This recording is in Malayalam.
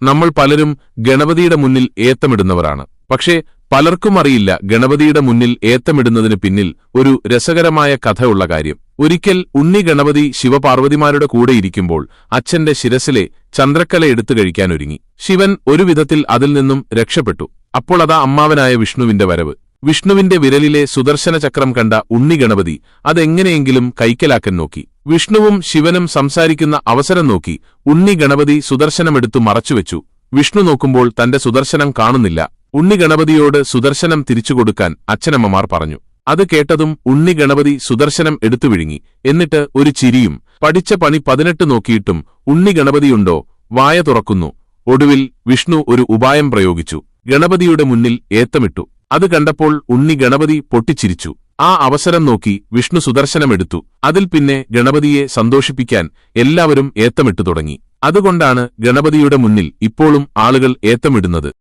നമ്മൾ പലരും ഗണപതിയുടെ മുന്നിൽ ഏത്തമിടുന്നവരാണ്. പക്ഷേ പലർക്കും അറിയില്ല ഗണപതിയുടെ മുന്നിൽ ഏത്തമിടുന്നതിന് പിന്നിൽ ഒരു രസകരമായ കഥയുള്ള കാര്യം. ഒരിക്കൽ ഉണ്ണി ഗണപതി ശിവപാർവതിമാരുടെ കൂടെ ഇരിക്കുമ്പോൾ അച്ഛന്റെ ശിരസിലെ ചന്ദ്രക്കല എടുത്തു കഴിക്കാനൊരുങ്ങി. ശിവൻ ഒരു വിധത്തിൽ അതിൽ നിന്നും രക്ഷപ്പെട്ടു. അപ്പോൾ അതാ അമ്മാവനായ വിഷ്ണുവിന്റെ വരവ്. വിഷ്ണുവിന്റെ വിരലിലെ സുദർശന ചക്രം കണ്ട ഉണ്ണി ഗണപതി അതെങ്ങനെയെങ്കിലും കൈക്കലാക്കാൻ നോക്കി. വിഷ്ണുവും ശിവനും സംസാരിക്കുന്ന അവസരം നോക്കി ഉണ്ണി ഗണപതി സുദർശനമെടുത്തു മറച്ചുവെച്ചു. വിഷ്ണു നോക്കുമ്പോൾ തന്റെ സുദർശനം കാണുന്നില്ല. ഉണ്ണി ഗണപതിയോട് സുദർശനം തിരിച്ചുകൊടുക്കാൻ അച്ഛനമ്മമാർ പറഞ്ഞു. അത് കേട്ടതും ഉണ്ണി ഗണപതി സുദർശനം എടുത്തു വിഴുങ്ങി. എന്നിട്ട് ഒരു ചിരിയും. പഠിച്ച പണി 18 നോക്കിയിട്ടും ഉണ്ണി ഗണപതിയുണ്ടോ? വായ തുറക്കുന്നു. ഒടുവിൽ വിഷ്ണു ഒരു ഉപായം പ്രയോഗിച്ചു. ഗണപതിയുടെ മുന്നിൽ ഏത്തമിട്ടു. അത് കണ്ടപ്പോൾ ഉണ്ണി ഗണപതി പൊട്ടിച്ചിരിച്ചു. ആ അവസരം നോക്കി വിഷ്ണു സുദർശനമെടുത്തു. അതിൽ പിന്നെ ഗണപതിയെ സന്തോഷിപ്പിക്കാൻ എല്ലാവരും ഏത്തമിട്ടു തുടങ്ങി. അതുകൊണ്ടാണ് ഗണപതിയുടെ മുന്നിൽ ഇപ്പോഴും ആളുകൾ ഏത്തമിടുന്നത്.